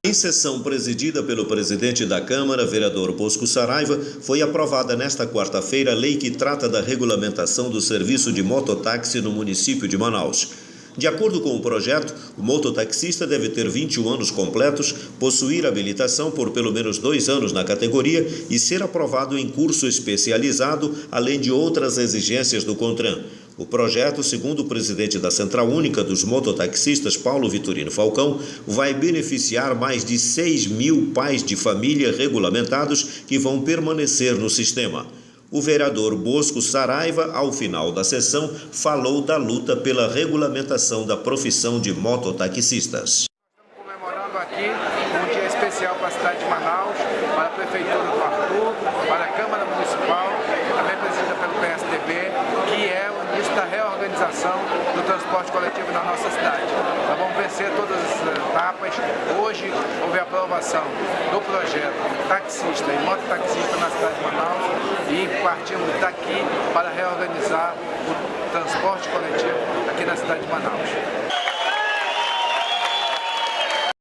Em sessão presidida pelo presidente da Câmara, vereador Bosco Saraiva, foi aprovada nesta quarta-feira a lei que trata da regulamentação do serviço de mototáxi no município de Manaus. De acordo com o projeto, o mototaxista deve ter 21 anos completos, possuir habilitação por pelo menos 2 anos na categoria e ser aprovado em curso especializado, além de outras exigências do CONTRAN. O projeto, segundo o presidente da Central Única dos Mototaxistas, Paulo Vitorino Falcão, vai beneficiar mais de 6.000 pais de família regulamentados que vão permanecer no sistema. O vereador Bosco Saraiva, ao final da sessão, falou da luta pela regulamentação da profissão de mototaxistas. Estamos comemorando aqui um dia especial para a cidade de Manaus, para a Prefeitura do Arthur, para a Câmara Municipal, também presidida pelo PSDB, que é o início da reorganização do transporte coletivo na nossa cidade. Nós vamos vencer todas as etapas. Hoje houve a aprovação do projeto taxista e mototaxista na cidade de Manaus e partimos daqui para reorganizar o transporte coletivo aqui na cidade de Manaus.